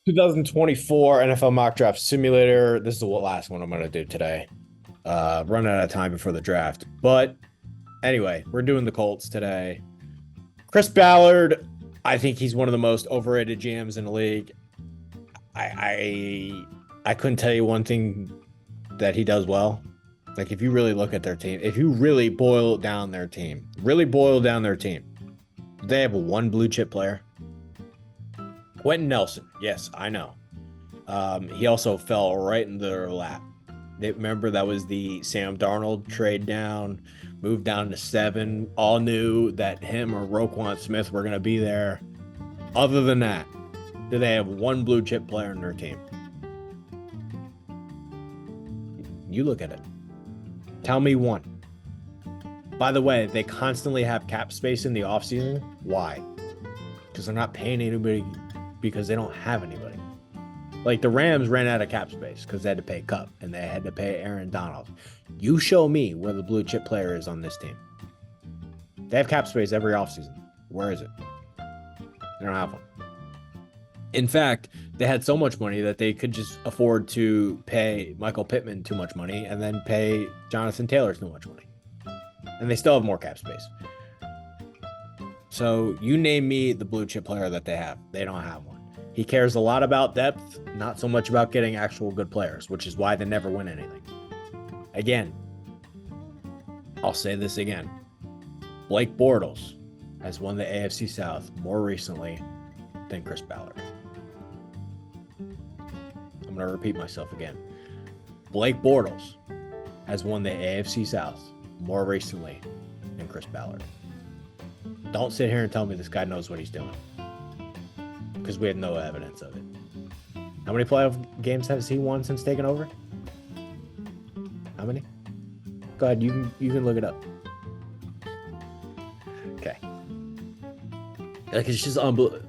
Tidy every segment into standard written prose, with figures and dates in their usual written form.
2024 NFL Mock Draft Simulator. This is the last one I'm going to do today. Running out of time before the draft. But anyway, we're doing the Colts today. Chris Ballard, I think he's one of the most overrated GMs in the league. I couldn't tell you one thing that he does well. Like if you really look at their team, if you really boil down their team, they have one blue chip player. Quentin Nelson. Yes, I know. He also fell right in their lap. Remember that was the Sam Darnold trade down, moved down to 7. All knew that him or Roquan Smith were going to be there. Other than that, do they have one blue chip player in their team? You look at it. Tell me one. By the way, they constantly have cap space in the offseason. Why? Because they're not paying anybody because they don't have anybody. Like the Rams ran out of cap space because they had to pay Cup and they had to pay Aaron Donald. You show me where the blue chip player is on this team. They have cap space every offseason. Where is it? They don't have one. In fact, they had so much money that they could just afford to pay Michael Pittman too much money and then pay Jonathan Taylor too much money. And they still have more cap space. So you name me the blue chip player that they have. They don't have one. He cares a lot about depth, not so much about getting actual good players, which is why they never win anything. Again, I'll say this again. Blake Bortles has won the AFC South more recently than Chris Ballard. I'm going to repeat myself again. Blake Bortles has won the AFC South more recently than Chris Ballard. Don't sit here and tell me this guy knows what he's doing, because we have no evidence of it. How many playoff games has he won since taking over? How many? Go ahead, you can look it up. Okay. Like it's just unbelievable.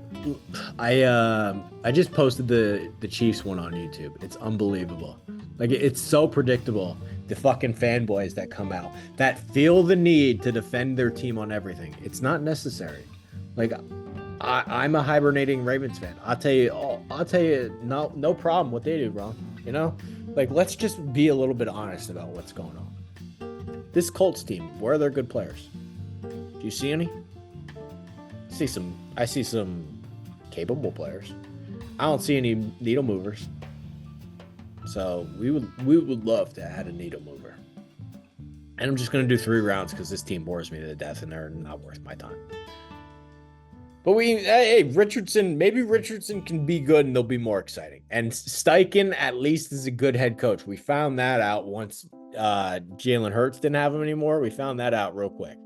I just posted the Chiefs one on YouTube. It's unbelievable. Like it's so predictable. The fucking fanboys that come out that feel the need to defend their team on everything. It's not necessary. Like I'm a hibernating Ravens fan. I'll tell you, no problem what they do wrong. You know, like let's just be a little bit honest about what's going on. This Colts team, where are their good players? Do you see any? I see some capable players. I don't see any needle movers. So we would love to add a needle mover. And I'm just gonna do 3 rounds because this team bores me to death and they're not worth my time. But hey, maybe Richardson can be good and they'll be more exciting. And Steichen at least is a good head coach. We found that out once Jalen Hurts didn't have him anymore. We found that out real quick.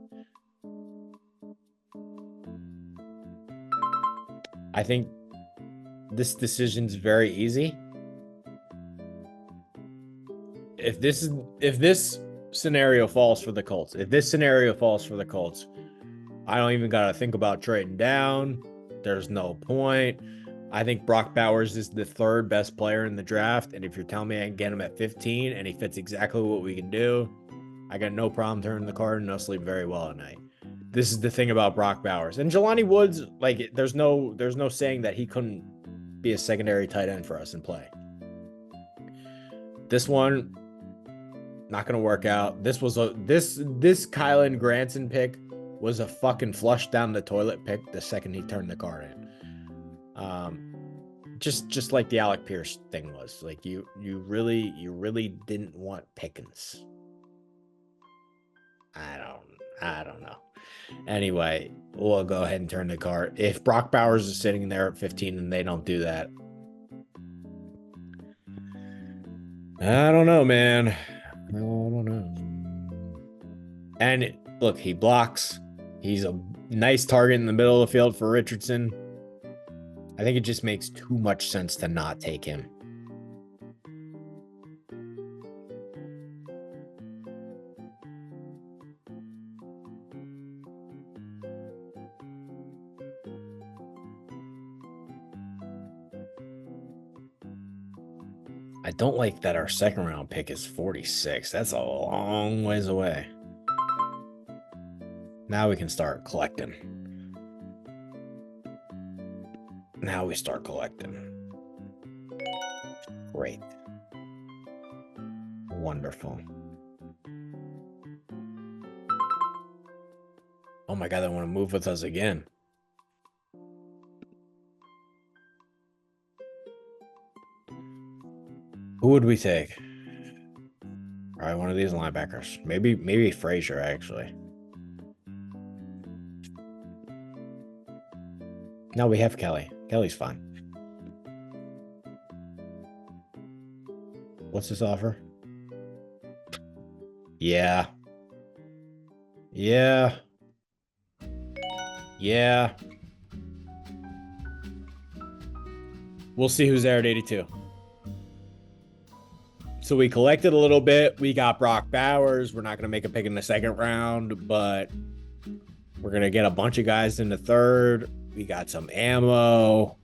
I think this decision's very easy. If this scenario falls for the Colts, I don't even got to think about trading down. There's no point. I think Brock Bowers is the 3rd best player in the draft. And if you're telling me I can get him at 15 and he fits exactly what we can do, I got no problem turning the card and I'll sleep very well at night. This is the thing about Brock Bowers. And Jelani Woods, like there's no saying that he couldn't be a secondary tight end for us and play. This one, not going to work out. This Kylan Granson pick was a fucking flush down the toilet pick the second he turned the card in. Just like the Alec Pierce thing was. Like you really didn't want Pickens. I don't know. Anyway, we'll go ahead and turn the card. If Brock Bowers is sitting there at 15 and they don't do that, I don't know, man. I don't know. And look, he blocks. He's a nice target in the middle of the field for Richardson. I think it just makes too much sense to not take him. I don't like that our 2nd round pick is 46. That's a long ways away. Now we can start collecting. Great. Wonderful. Oh my God, they want to move with us again. Who would we take? All right, one of these linebackers. Maybe Frazier, actually. No, we have Kelly. Kelly's fine. What's this offer? Yeah. Yeah. Yeah. We'll see who's there at 82. So we collected a little bit. We got Brock Bowers. We're not going to make a pick in the second round, but we're going to get a bunch of guys in the third. We got some ammo.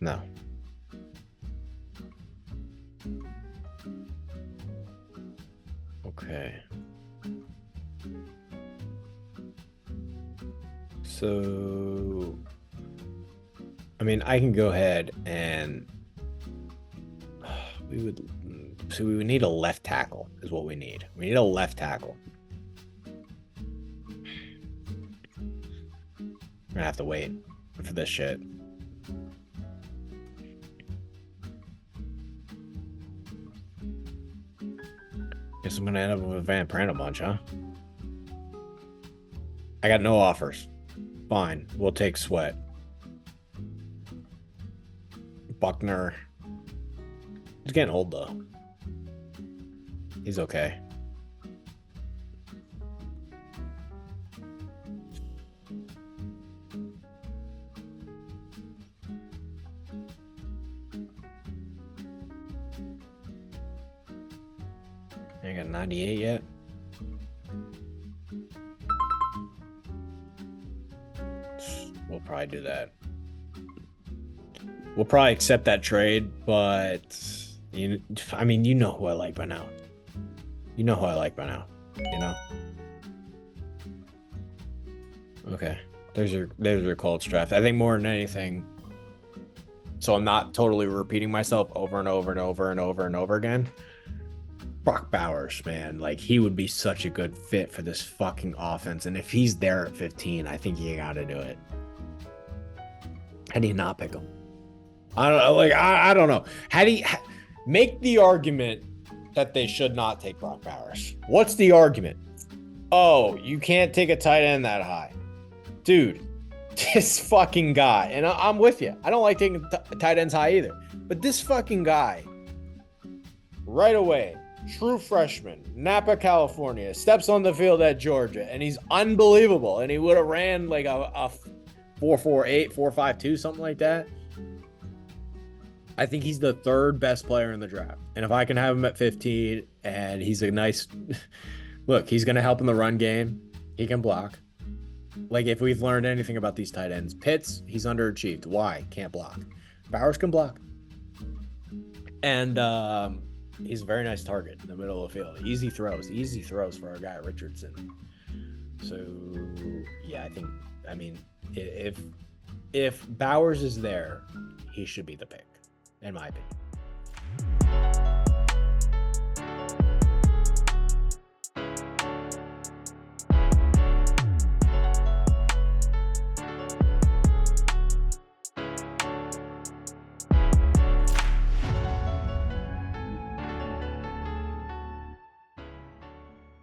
No. Okay. So, I mean, I can go ahead and we would need a left tackle is what we need. We need a left tackle. We're gonna have to wait for this shit. Guess I'm gonna end up with Van Pran a bunch, huh? I got no offers. Fine, we'll take Sweat. Buckner. He's getting old though. He's okay. I got 98 yet. We'll probably do that. We'll probably accept that trade, but I mean, you know who I like by now. You know who I like by now. You know. Okay. There's your Colts draft. I think more than anything, so I'm not totally repeating myself over and over and over and over and over again. Brock Bowers, man, like he would be such a good fit for this fucking offense. And if he's there at 15, I think you got to do it. How do you not pick him? I don't know. Like, I don't know. How do you make the argument that they should not take Brock Bowers? What's the argument? Oh, you can't take a tight end that high. Dude, this fucking guy, and I'm with you. I don't like taking tight ends high either. But this fucking guy, right away, true freshman, Napa, California, steps on the field at Georgia, and he's unbelievable. And he would have ran like a 4.48, 4.52, something like that. I think he's the third best player in the draft. And if I can have him at 15, and he's a nice look, he's going to help in the run game. He can block. Like, if we've learned anything about these tight ends, Pitts, he's underachieved. Why? Can't block. Bowers can block. And he's a very nice target in the middle of the field. Easy throws for our guy Richardson. So yeah, I mean, if Bowers is there, he should be the pick, in my opinion.